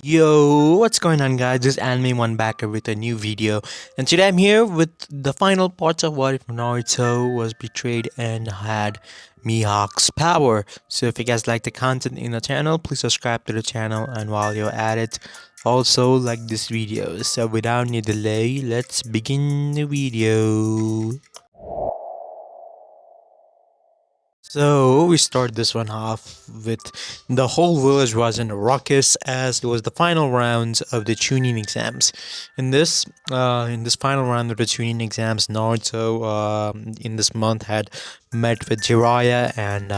Yo, what's going on guys? This is Anime One back with a new video, and today I'm here with the final parts of what if Naruto was betrayed and had Mihawk's power. So if you guys like the content in the channel, please subscribe to the channel, and while you're at it, also like this video. So without any delay, let's begin the video. So we start this one off with the whole village was in a ruckus as it was the final rounds of the tuning exams. In this final round of the tuning exams, Naruto in this month had met with Jiraiya, and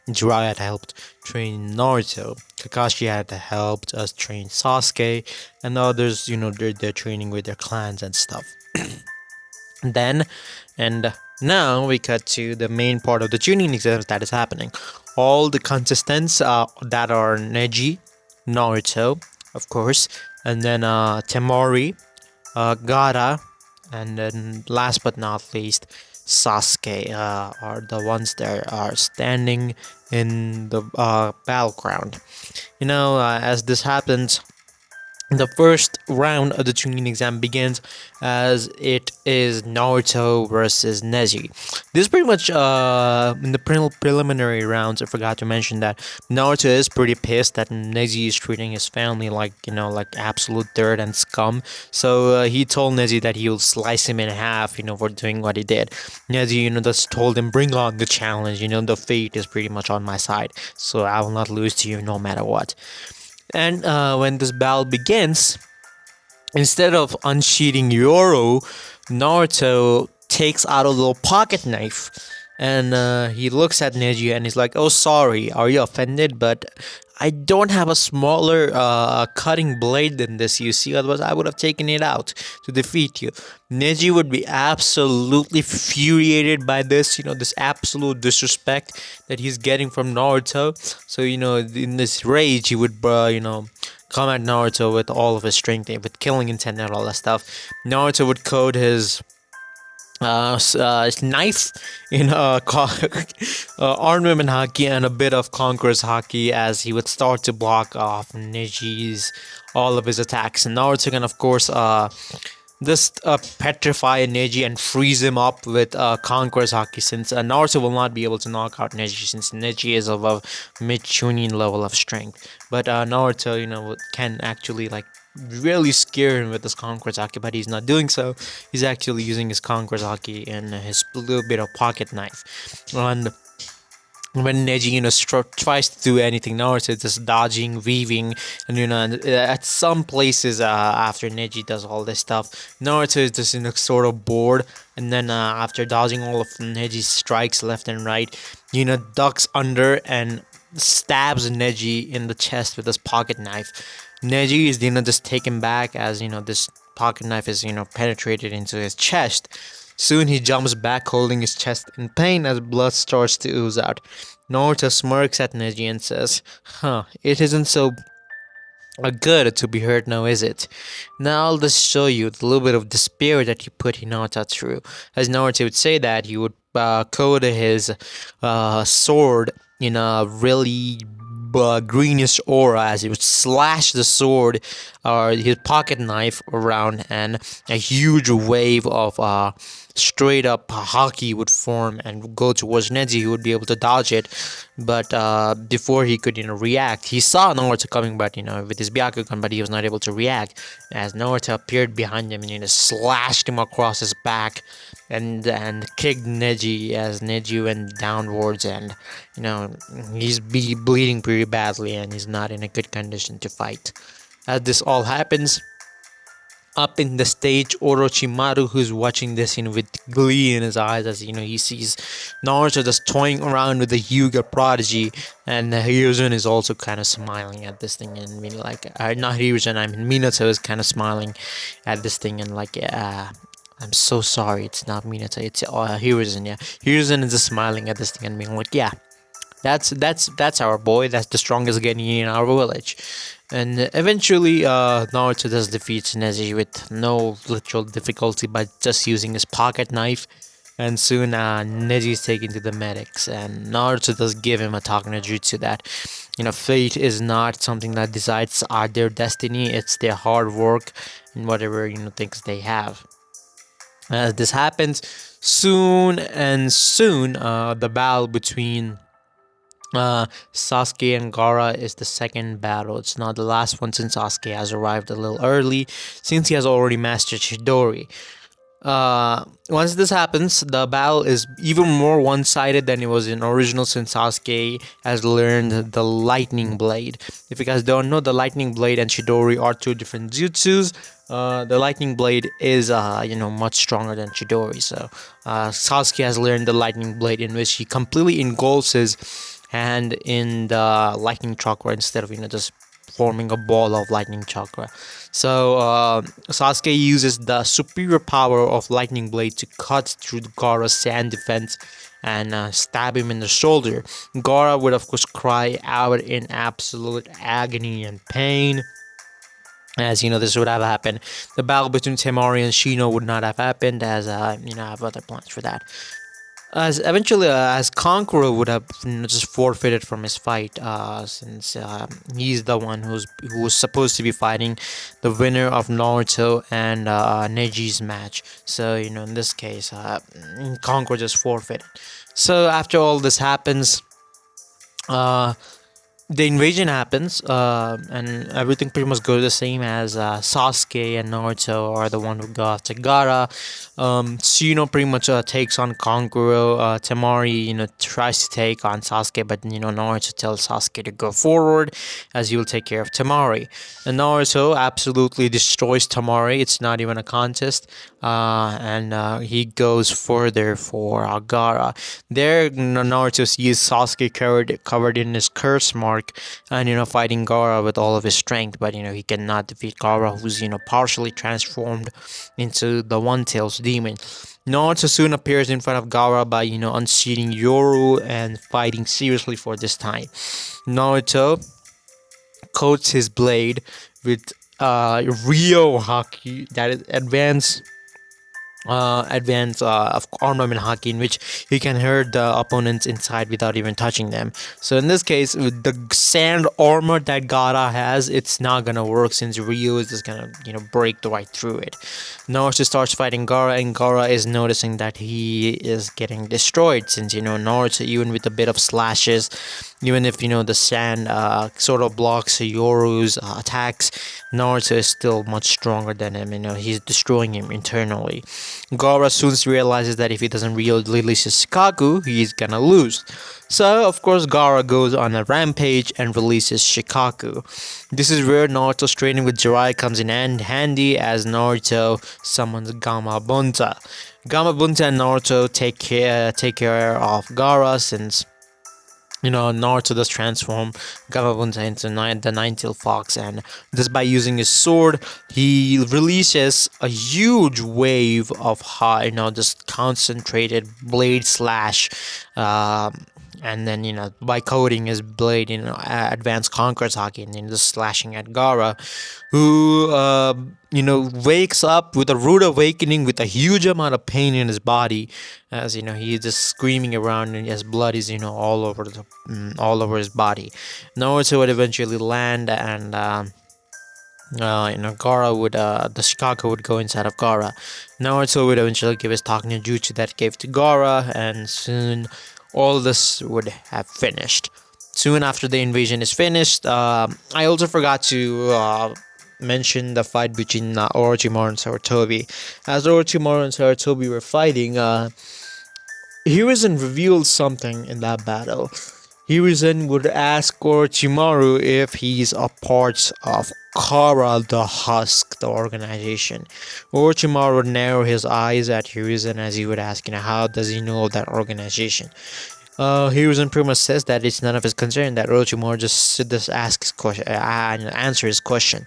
Jiraiya had helped train Naruto. Kakashi had helped us train Sasuke, and others, they're training with their clans and stuff. Then, and now we cut to the main part of the tuning exams that is happening. All the contestants that are Neji, Naruto, of course, and then Temori, Gaara, and then last but not least, Sasuke are the ones that are standing in the battleground. As this happens, the first round of the tuning exam begins as it is Naruto versus Neji. This is pretty much in the preliminary rounds. I forgot to mention that Naruto is pretty pissed that Neji is treating his family like absolute dirt and scum. So he told Neji that he will slice him in half, for doing what he did. Neji, just told him, bring on the challenge. The fate is pretty much on my side, so I will not lose to you no matter what. And when this battle begins, instead of unsheathing Yoro, Naruto takes out a little pocket knife, and he looks at Neji and he's like, "Oh, sorry, are you offended? But I don't have a smaller cutting blade than this, you see, otherwise I would have taken it out to defeat you." Neji would be absolutely infuriated by this, this absolute disrespect that he's getting from Naruto. So, in this rage, he would, come at Naruto with all of his strength, with killing intent and all that stuff. Naruto would code his knife in armament haki and a bit of conqueror's haki, as he would start to block off Neji's all of his attacks. And Naruto can, of course, just petrify Neji and freeze him up with conqueror's haki, since Naruto will not be able to knock out Neji, since Neji is of a mid-chunin level of strength. But Naruto, can actually really scare him with his conqueror's haki, but he's not doing so. He's actually using his conqueror's haki and his little bit of pocket knife. And when Neji, tries to do anything, Naruto is just dodging, weaving, and at some places after Neji does all this stuff, Naruto is just sort of bored, and then after dodging all of Neji's strikes left and right, ducks under and stabs Neji in the chest with his pocket knife. Neji is just taken back as this pocket knife is penetrated into his chest. Soon he jumps back, holding his chest in pain as blood starts to ooze out. Naruto smirks at Neji and says, "Huh, it isn't so good to be hurt now, is it? Now I'll just show you the little bit of despair that you put Hinata through." As Naruto would say that, he would code his sword in a really greenish aura, as he would slash the sword or his pocket knife around, and a huge wave of straight up haki would form and go towards Neji. He would be able to dodge it, but before he could react, he saw Naruto coming, but with his Byakugan, but he was not able to react as Naruto appeared behind him and slashed him across his back and kicked Neji as Neji went downwards, and he's bleeding pretty badly and he's not in a good condition to fight. As this all happens, up in the stage, Orochimaru, who's watching this with glee in his eyes, as he sees Naruto just toying around with the Hyuga prodigy, and Hiruzen is also kind of smiling at this thing, and not Hiruzen, Minato is kind of smiling at this thing, and I'm so sorry, it's not Minato, it's Hiruzen. Yeah, Hiruzen is just smiling at this thing and being like, yeah, that's our boy. That's the strongest genin in our village. And eventually, Naruto does defeat Neji with no literal difficulty by just using his pocket knife. and soon Neji is taken to the medics, and Naruto does give him a talk no jutsu that fate is not something that decides their destiny. It's their hard work and whatever things they have. As this happens, soon the battle between Sasuke and Gaara is the second battle. It's not the last one, since Sasuke has arrived a little early, since he has already mastered Chidori. Once this happens, the battle is even more one-sided than it was in original, since Sasuke has learned the Lightning Blade. If you guys don't know, the Lightning Blade and Chidori are two different jutsus. The Lightning Blade is much stronger than Chidori. So Sasuke has learned the Lightning Blade, in which he completely engulfs his hand in the lightning chakra instead of just forming a ball of lightning chakra. So Sasuke uses the superior power of Lightning Blade to cut through Gaara's sand defense and stab him in the shoulder. Gaara would of course cry out in absolute agony and pain. As this would have happened. The battle between Temari and Shino would not have happened, as I have other plans for that. As eventually, as Conqueror would have just forfeited from his fight, since he's the one who was supposed to be fighting the winner of Naruto and Neji's match. So in this case, Conqueror just forfeited. So after all this happens, the invasion happens, and everything pretty much goes the same, as Sasuke and Naruto are the one who go after Gaara. Shino pretty much takes on Kankuro. Temari, tries to take on Sasuke, but Naruto tells Sasuke to go forward, as he will take care of Temari. And Naruto absolutely destroys Temari. It's not even a contest, and he goes further for Gaara. There, Naruto sees Sasuke covered in his curse mark, and fighting Gaara with all of his strength, but he cannot defeat Gaara, who's partially transformed into the One-Tails demon. Naruto soon appears in front of Gaara by unseating Yoru and fighting seriously for this time. Naruto coats his blade with Ryo Haki, that is advanced of armament haki, in which he can hurt the opponents inside without even touching them. So in this case, with the sand armor that Gaara has, it's not gonna work, since Ryo is just gonna break right through it. Naruto starts fighting Gaara, and Gaara is noticing that he is getting destroyed, since Naruto, even with a bit of slashes, even if the sand sort of blocks Yoru's attacks, Naruto is still much stronger than him. He's destroying him internally. Gaara soon realizes that if he doesn't release his Shikaku, he's gonna lose. So, of course, Gaara goes on a rampage and releases Shikaku. This is where Naruto's training with Jiraiya comes in handy, as Naruto summons Gamabunta. Gamabunta and Naruto take care of Gaara, since Naruto does transform Gamabunta into the Nine-Tailed Fox, and just by using his sword, he releases a huge wave of high, just concentrated blade slash, and then by coating his blade advanced Conqueror's Haki, and then just slashing at Gaara, who wakes up with a rude awakening with a huge amount of pain in his body, as he's just screaming around, and his blood is all over his body. Naruto would eventually land, and Gaara would the Shikaku would go inside of Gaara. Naruto would eventually give his talk no jutsu that gave to Gaara, and soon all this would have finished. Soon after the invasion is finished, I also forgot to mention the fight between Orochimaru and Sarutobi. As Orochimaru and Sarutobi were fighting, Hiruzen revealed something in that battle. Hiruzen would ask Orochimaru if he's a part of Kara the Husk, the organization. Orochimaru would narrow his eyes at Hiruzen, as he would ask, how does he know of that organization? Hiruzen pretty much says that it's none of his concern, that Orochimaru just ask his question, answer his question.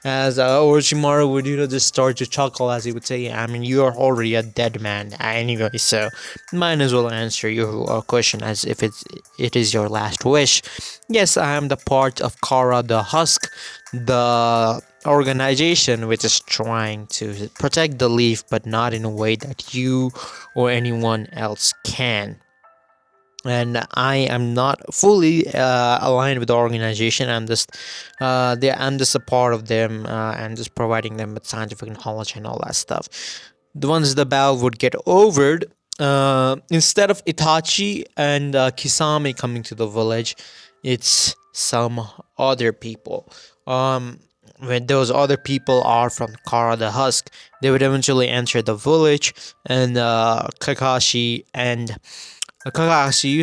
As Orochimaru would just start to chuckle, as he would say, you are already a dead man anyway, so might as well answer your question as if it is your last wish. Yes, I am the part of Kara the Husk, the organization which is trying to protect the leaf, but not in a way that you or anyone else can. And I am not fully aligned with the organization. I'm just a part of them, and just providing them with scientific knowledge and all that stuff. The ones the battle would get over, instead of Itachi and Kisame coming to the village, it's some other people. When those other people are from Kara the Husk, they would eventually enter the village, and Kakashi,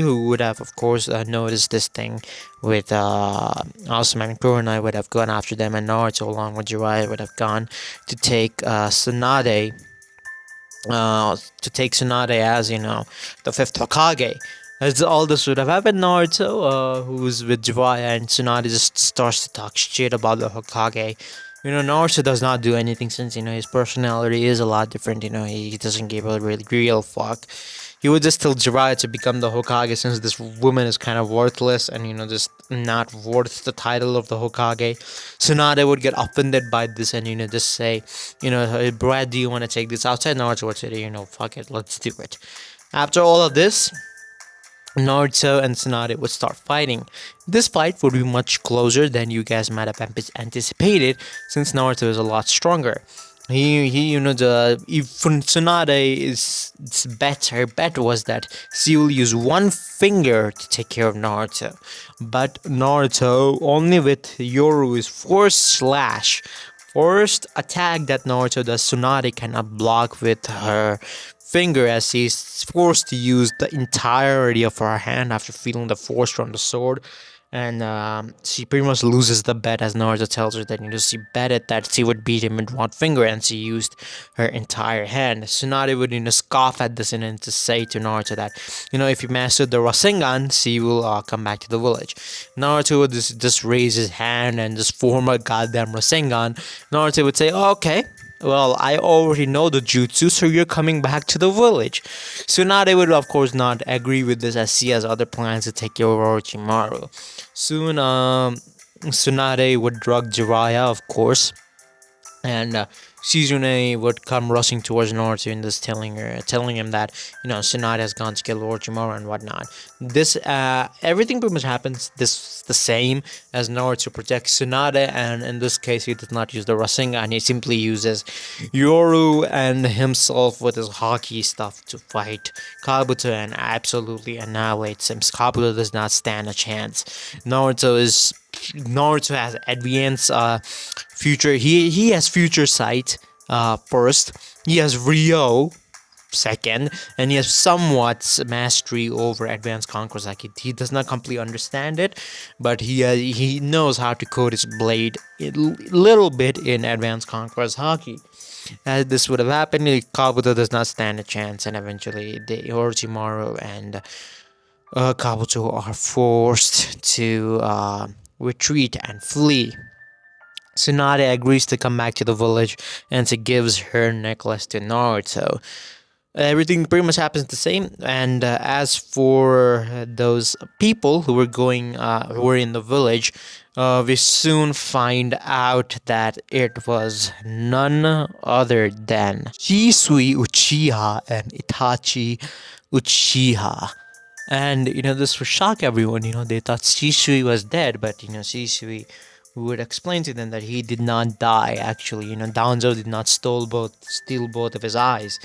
who would have, of course, noticed this thing with Asuma and Kurenai, would have gone after them, and Naruto, along with Jiraiya, would have gone to take Tsunade, as the fifth Hokage. As all this would have happened, Naruto, who's with Jiraiya, and Tsunade just starts to talk shit about the Hokage. Naruto does not do anything, since his personality is a lot different. He doesn't give a really real fuck. He would just tell Jiraiya to become the Hokage, since this woman is kind of worthless and just not worth the title of the Hokage. Tsunade would get offended by this and just say, "Hey, Brad, do you want to take this outside?" Naruto would say, "Fuck it, let's do it." After all of this, Naruto and Tsunade would start fighting. This fight would be much closer than you guys might have anticipated, since Naruto is a lot stronger. If Tsunade is her bet was that she will use one finger to take care of Naruto, but Naruto, only with Yoru's first attack that Naruto does, Tsunade cannot block with her finger, as she's forced to use the entirety of her hand after feeling the force from the sword. And she pretty much loses the bet, as Naruto tells her that she betted that she would beat him with one finger, and she used her entire hand. Tsunade would scoff at this and to say to Naruto that if you master the Rasengan, she will come back to the village. Naruto would just raise his hand and just form a goddamn Rasengan. Naruto would say, "Oh, okay, well, I already know the jutsu, so you're coming back to the village." Tsunade would, of course, not agree with this, as she has other plans to take care of Orochimaru. Soon, Tsunade would drug Jiraiya, of course, and Shizune would come rushing towards Naruto and just telling him that Tsunade has gone to kill Orochimaru and whatnot. This everything pretty much happens the same, as Naruto protects Tsunade, and in this case he does not use the Rasengan. He simply uses Yoru and himself with his hockey stuff to fight Kabuto and absolutely annihilates him. Kabuto does not stand a chance. Naruto has advanced future. He has future sight first. He has Ryo second, and he has somewhat mastery over advanced conqueror's haki. He does not completely understand it, but he knows how to code his blade a little bit in advanced conqueror's haki. As this would have happened, Kabuto does not stand a chance, and eventually the Orochimaru and Kabuto are forced to retreat and flee. Tsunade agrees to come back to the village, and she gives her necklace to Naruto. Everything pretty much happens the same, and as for those people who were in the village, we soon find out that it was none other than Shisui Uchiha and Itachi Uchiha. And this would shock everyone. They thought Shisui was dead, but Shisui would explain to them that he did not die. Actually, Danzo did not steal both of his eyes.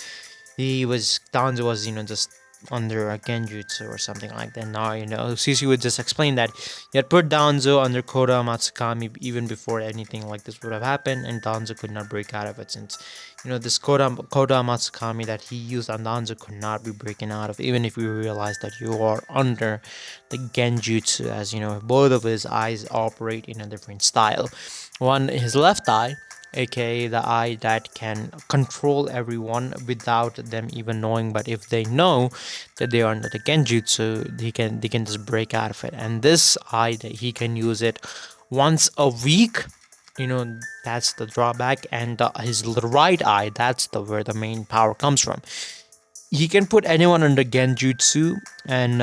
Danzo was just under a genjutsu or something like that. Now Shisui would just explain that he had put Danzo under Koda Matsukami even before anything like this would have happened, and Danzo could not break out of it, since this Koda Matsukami that he used on Danzo could not be breaking out of, even if we realize that you are under the genjutsu, as both of his eyes operate in a different style. One, his left eye, aka the eye that can control everyone without them even knowing, but if they know that they are under the genjutsu, they can just break out of it. And this eye, that he can use it once a week, that's the drawback. And his right eye, that's where the main power comes from. He can put anyone under genjutsu, and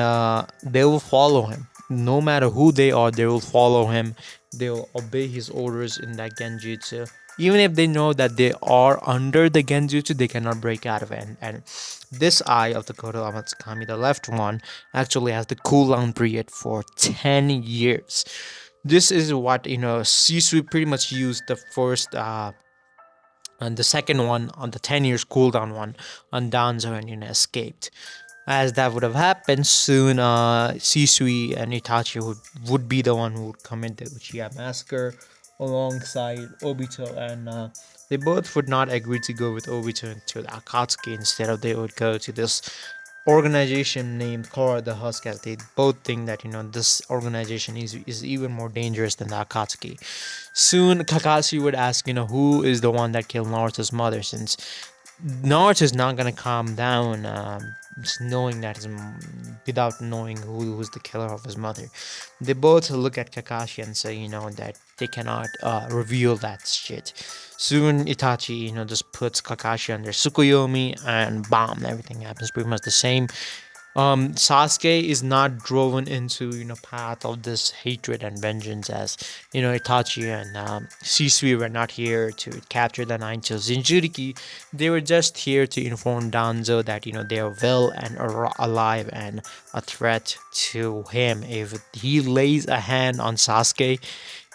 they will follow him. no matter who they are, they will follow him. They will obey his orders in that genjutsu. Even if they know that they are under the genjutsu, they cannot break out of it. And this eye of the Kodo Amatsukami, the left one, actually has the cooldown period for 10 years. This is what, Shisui pretty much used the first and the second one on the 10 years cooldown one on Danzo and escaped. As that would have happened soon, Shisui and Itachi would be the one who would commit the Uchiha massacre alongside Obito, and they both would not agree to go with Obito to the Akatsuki. Instead of, they would go to this organization named Korra the Husk, as they both think that this organization is even more dangerous than the Akatsuki. Soon Kakashi would ask, who is the one that killed Naruto's mother, since Naruto is not gonna calm down, just knowing that without knowing who's the killer of his mother. They both look at Kakashi and say, that they cannot reveal that shit. Soon Itachi, just puts Kakashi under Tsukuyomi, and bam, everything happens pretty much the same. Sasuke is not driven into path of this hatred and vengeance, as Itachi and Shisui were not here to capture the nine tails Jinchuriki. They were just here to inform Danzo that they are well and alive and a threat to him. If he lays a hand on Sasuke,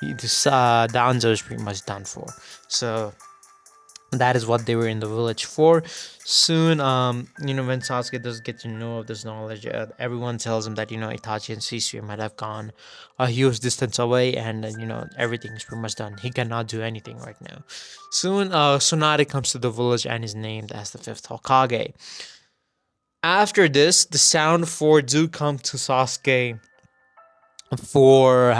Danzo is pretty much done for. So that is what they were in the village for. Soon, when Sasuke does get to know of this knowledge, everyone tells him that Itachi and Shisui might have gone a huge distance away, and everything is pretty much done. He cannot do anything right now. Soon, Tsunade comes to the village and is named as the fifth Hokage. After this, the sound for do come to Sasuke for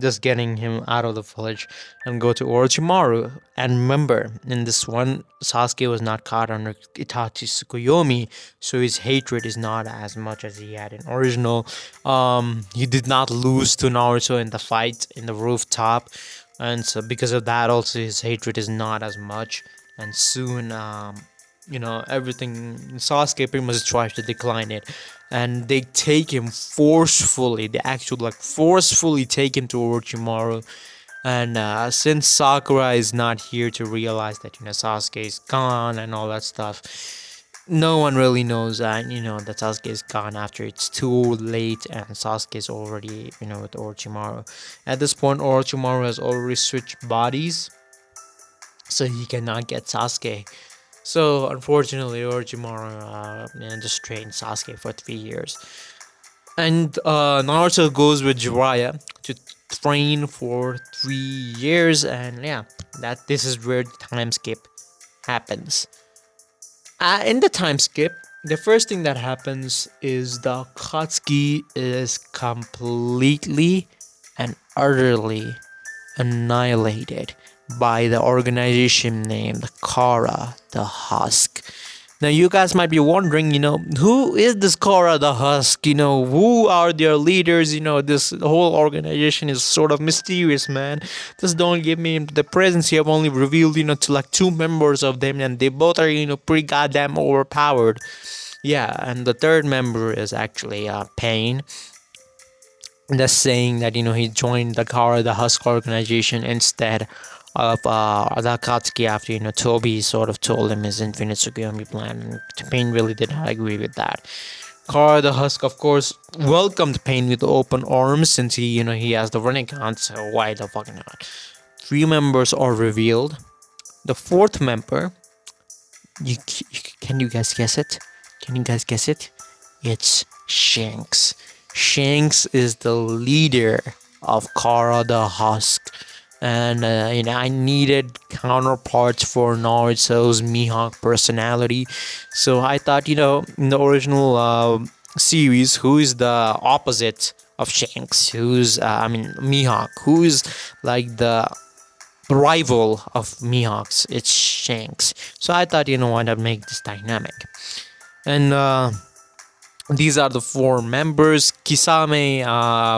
just getting him out of the village and go to Orochimaru. And remember, in this one, Sasuke was not caught under Itachi's Tsukuyomi, so his hatred is not as much as he had in original. He did not lose to Naruto in the fight in the rooftop, and so because of that, also his hatred is not as much. And soon, everything, Sasuke pretty much tries to decline it, and they take him forcefully. They actually forcefully take him to Orochimaru. And since Sakura is not here to realize that Sasuke is gone and all that stuff, no one really knows that that Sasuke is gone after it's too late, and Sasuke is already with Orochimaru. At this point, Orochimaru has already switched bodies, so he cannot get Sasuke. So unfortunately, Orochimaru just trained Sasuke for 3 years, and Naruto goes with Jiraiya to train for 3 years, and this is where the time skip happens. In the time skip, the first thing that happens is the Akatsuki is completely and utterly annihilated by the organization named Korra the Husk. Now you guys might be wondering, who is this Korra the Husk? Who are their leaders? This whole organization is sort of mysterious, man. Just don't give me the presence. You have only revealed, to 2 members of them, and they both are, pretty goddamn overpowered. Yeah, and the third member is actually Pain. That's saying that, he joined the Korra the Husk organization instead of the Akatsuki, after Toby sort of told him his infinite Tsukuyomi plan, and Pain really did not agree with that. Korra the Husk, of course, welcomed Pain with open arms, since he has the Rinnegan, so why the fuck not? 3 members are revealed. The 4th member, can you guys guess it? It's Shanks. Shanks is the leader of Korra the Husk. And I needed counterparts for Naruto's Mihawk personality, so I thought, in the original series, who is the opposite of Shanks? Who's Mihawk? Who is like the rival of Mihawks? It's Shanks. So I thought, why not make this dynamic? And these are the 4 members. Kisame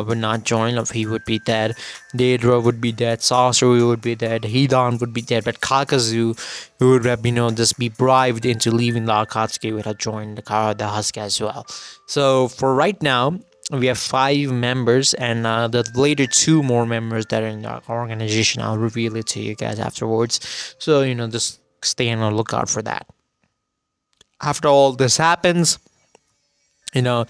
would not join, if he would be dead. Deidara would be dead. Sasori would be dead. Hidan would be dead. But Kakazu, who would have, just be bribed into leaving the Akatsuki, would have joined the Korra the Husk as well. So for right now, we have 5 members, and the later 2 more members that are in the organization. I'll reveal it to you guys afterwards. So just stay on the lookout for that. After all this happens, you know,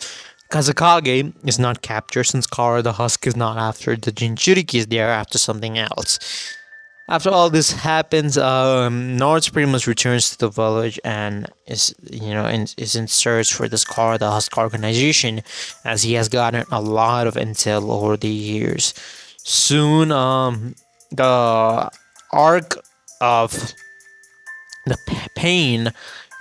Kazakage is not captured since Kara the Husk is not after the Jinchuriki, is there after something else. After all this happens, Naruto pretty much returns to the village and is in search for this Kara the Husk organization, as he has gotten a lot of intel over the years. Soon, the arc of the pain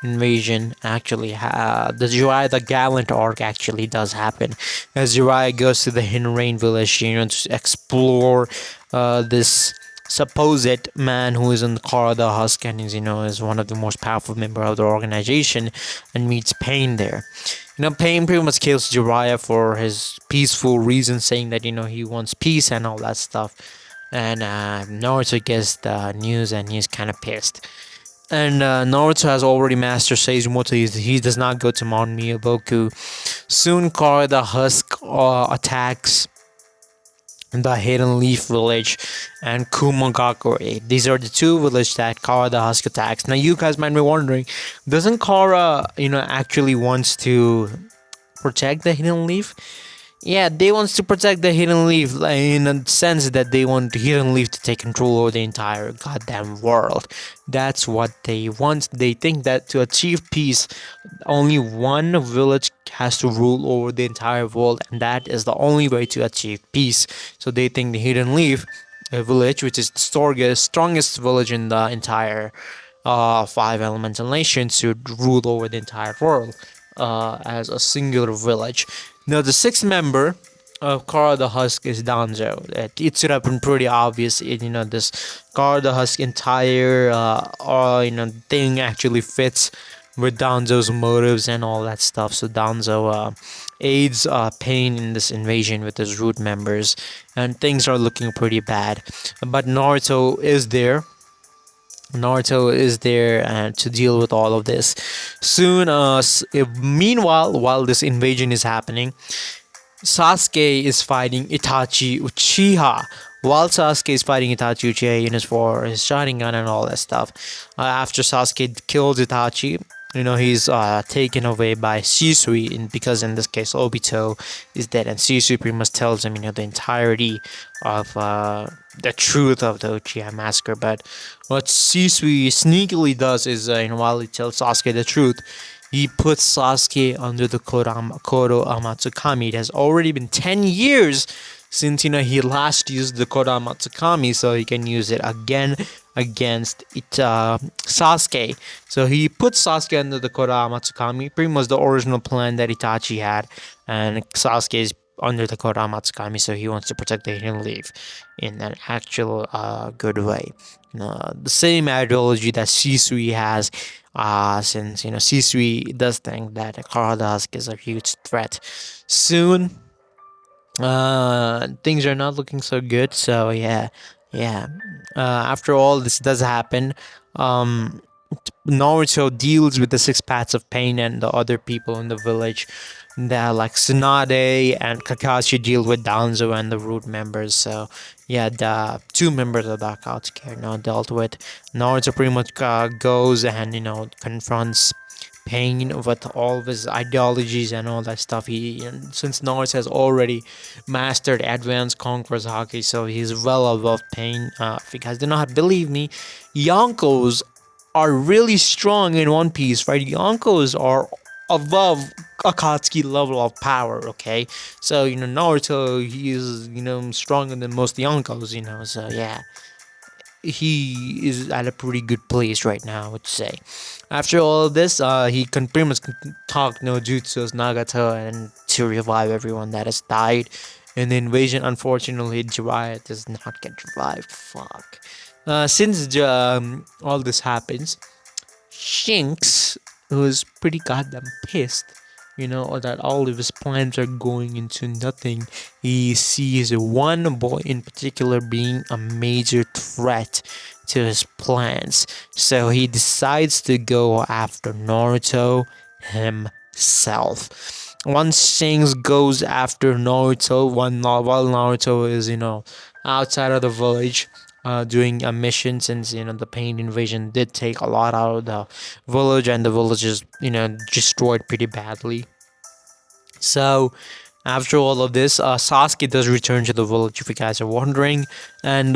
invasion actually the Jiraiya the Gallant arc actually does happen, as Jiraiya goes to the Hidden Rain village, to explore this supposed man who is in the car of the Husk, and is one of the most powerful member of the organization, and meets Pain there. Pain pretty much kills Jiraiya for his peaceful reasons, saying that he wants peace and all that stuff. And Naruto gets the news, and he's kind of pissed. And Naruto has already mastered Seizumoto. He does not go to Mount Miyaboku. Soon, Kara the Husk attacks the Hidden Leaf village and Kumagakure. These are the 2 villages that Kara the Husk attacks. Now, you guys might be wondering, doesn't Kara, actually wants to protect the Hidden Leaf? Yeah, they wants to protect the Hidden Leaf, in a sense that they want the Hidden Leaf to take control over the entire goddamn world. That's what they want. They think that to achieve peace, only one village has to rule over the entire world, and that is the only way to achieve peace. So they think the Hidden Leaf village, which is the strongest village in the entire 5 elemental nations, should rule over the entire world as a singular village. Now, the 6th member of Kara the Husk is Danzo. It should have been pretty obvious. This Kara the Husk entire thing actually fits with Danzo's motives and all that stuff. So Danzo aids Pain in this invasion with his root members, and things are looking pretty bad. But Naruto is there. To deal with all of this. Soon, meanwhile, while this invasion is happening, Sasuke is fighting Itachi Uchiha. While Sasuke is fighting Itachi Uchiha for his Sharingan and all that stuff, after Sasuke kills Itachi, he's taken away by Shisui, because in this case Obito is dead, and Shisui pretty much tells him the entirety of the truth of the Uchiha massacre. But what Shisui sneakily does is, while he tells Sasuke the truth, he puts Sasuke under the Kodo Amatsukami. It has already been 10 years since he last used the Kodo Amatsukami, so he can use it again against Sasuke. So he puts Sasuke under the Kodo Amatsukami, pretty much the original plan that Itachi had, and Sasuke is under the Kodo Amatsukami, so he wants to protect the Hidden Leaf in an actual good way. The same ideology that Shisui has, since Shisui does think that Kara the Husk is a huge threat. Soon, things are not looking so good. So yeah. After all this does happen, Naruto deals with the 6 paths of pain and the other people in the village. That, like Tsunade and Kakashi, deal with Danzo and the root members. So yeah, the 2 members of the Akatsuki are now dealt with. Naruto pretty much goes and confronts Pain with all of his ideologies and all that stuff. Since Naruto has already mastered advanced Conqueror's Haki, so he's well above Pain. If you guys do not believe me, Yonkos are really strong in One Piece, right? Yonkos are above Akatsuki level of power, okay? So, Naruto, he is, stronger than most Yonkos, so yeah. He is at a pretty good place right now, I would say. After all of this, he can pretty much talk no jutsus Nagato and to revive everyone that has died in the invasion. Unfortunately, Jiraiya does not get revived. Fuck. Since all this happens, Shinx, who is pretty goddamn pissed, that all of his plans are going into nothing. He sees one boy in particular being a major threat to his plans. So he decides to go after Naruto himself. once Shanks goes after Naruto, while Naruto is outside of the village, doing a mission, since the Pain invasion did take a lot out of the village, and the village is destroyed pretty badly. So after all of this, Sasuke does return to the village, if you guys are wondering, and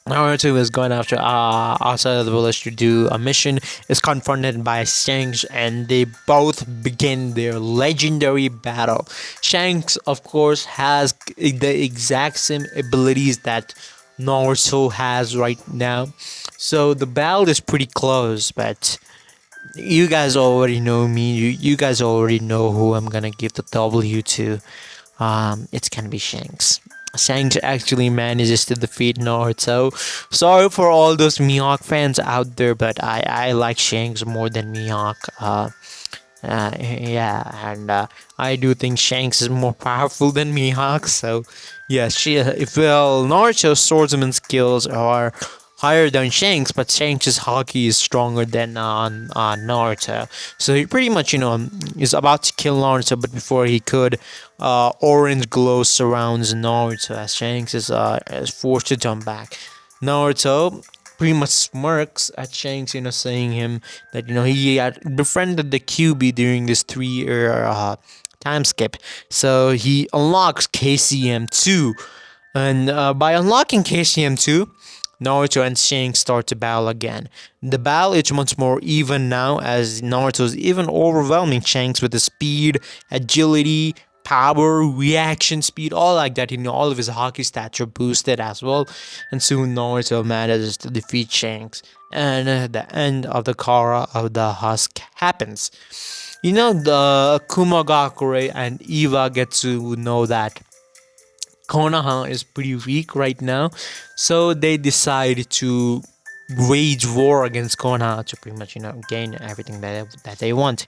Naruto is going after outside of the village to do a mission. Is confronted by Shanks, and they both begin their legendary battle. Shanks, of course, has the exact same abilities that Naruto has right now, so the battle is pretty close. But you guys already know me. You guys already know who I'm gonna give the W to. It's gonna be Shanks. Shanks actually manages to defeat Naruto. Sorry for all those Mihawk fans out there, but I like Shanks more than Mihawk. Yeah, and I do think Shanks is more powerful than Mihawk. So, yeah, if Naruto's swordsman skills are higher than Shanks, but Shanks' hockey is stronger than Naruto. So he pretty much, is about to kill Naruto, but before he could, orange glow surrounds Naruto as Shanks is forced to jump back. Naruto pretty much smirks at Shanks, saying him that he had befriended the QB during this 3-year time skip. So he unlocks KCM2, and by unlocking KCM2, Naruto and Shanks start to battle again. The battle is much more even now, as Naruto is even overwhelming Shanks with his speed, agility, power, reaction speed, all like that. All of his hockey stats are boosted as well. And soon Naruto manages to defeat Shanks, and the end of the Kara of the Husk happens. The Kumagakure and Eva get to know that Konoha is pretty weak right now, so they decide to wage war against Konoha to pretty much gain everything that they want.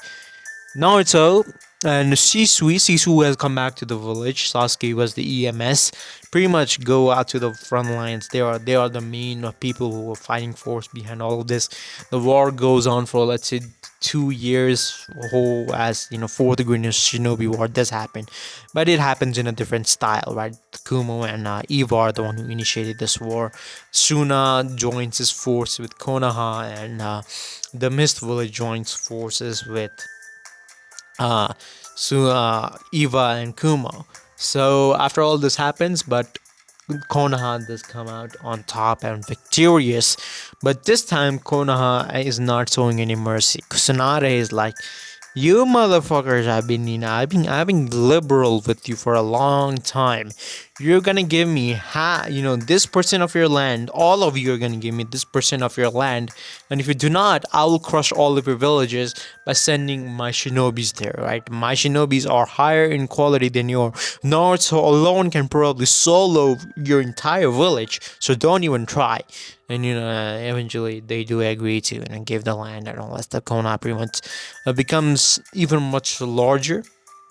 Naruto and Shisui has come back to the village. Sasuke was the EMS. Pretty much go out to the front lines. They are the main people who are fighting force behind all of this. The war goes on for, let's say, 2 years. Whole as fourth degree Shinobi War does happen, but it happens in a different style, right? Kumo and Eva are the one who initiated this war. Suna joins his force with Konoha, and the Mist Village joins forces with Eva and Kumo. So after all this happens, but Konoha does come out on top and victorious. But this time Konoha is not showing any mercy. Kusanare is like, you motherfuckers have been, I've been liberal with you for a long time. You're gonna give me this percent of your land. All of you are gonna give me this percent of your land, and if you do not, I will crush all of your villages by sending my shinobis there. Right? My shinobis are higher in quality than your Naruto alone can probably solo your entire village. So don't even try. And eventually they do agree to and give the land and all that stuff. Konoha pretty much becomes even much larger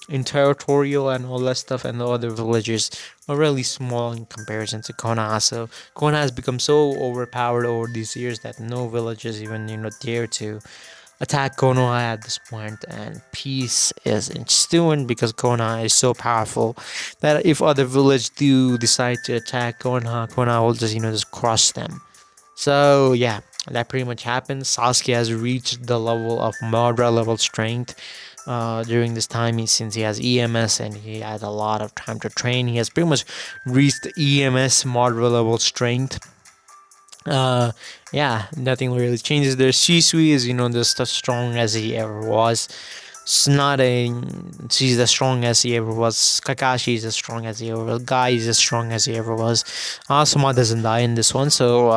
in territorial and all that stuff, and the other villages are really small in comparison to Konoha. So Konoha has become so overpowered over these years that no villages even dare to attack Konoha at this point, and peace is ensuing because Konoha is so powerful that if other villages do decide to attack Konoha will just crush them. So yeah, that pretty much happens. Sasuke has reached the level of Madara level strength during this time, since he has EMS and he had a lot of time to train. He has pretty much reached EMS Madara level strength. Yeah, nothing really changes there. Shisui is just as strong as he ever was. Tsunade, she's as strong as he ever was. Kakashi is as strong as he ever was. Guy is as strong as he ever was. Asuma doesn't die in this one, so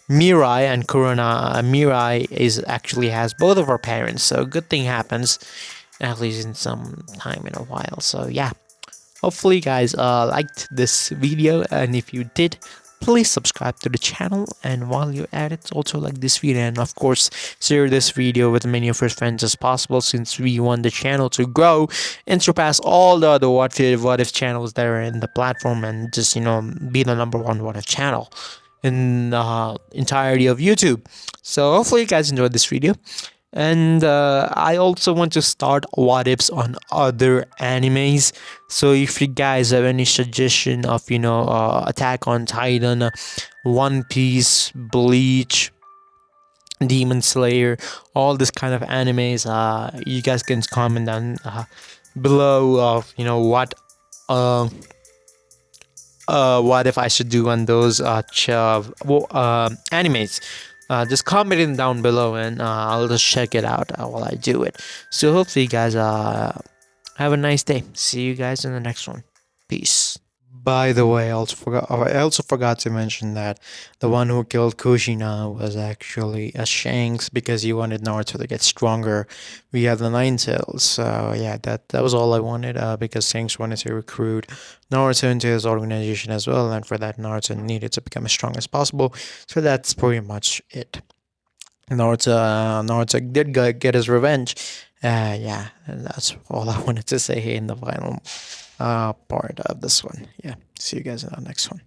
Mirai and Kurona. Mirai actually has both of her parents, so good thing happens, at least in some time in a while. So yeah, hopefully you guys liked this video, and if you did, please subscribe to the channel, and while you're at it, also like this video, and of course share this video with many of your friends as possible, since we want the channel to grow and surpass all the other what if channels that are in the platform, and just be the #1 what if channel in the entirety of YouTube. So hopefully you guys enjoyed this video, And I also want to start what ifs on other animes. So if you guys have any suggestion of Attack on Titan, One Piece, Bleach, Demon Slayer, all this kind of animes, you guys can comment down below of uh, what if I should do on those animes. Just comment it down below, and I'll just check it out while I do it. So hopefully you guys have a nice day. See you guys in the next one. Peace. By the way, I also forgot to mention that the one who killed Kushina was actually a Shanks because he wanted Naruto to get stronger. We have the Nine Tails. So yeah, that was all I wanted. Because Shanks wanted to recruit Naruto into his organization as well, and for that Naruto needed to become as strong as possible. So that's pretty much it. Naruto did get his revenge. Yeah, and that's all I wanted to say here in the final part of this one. Yeah, see you guys in the next one.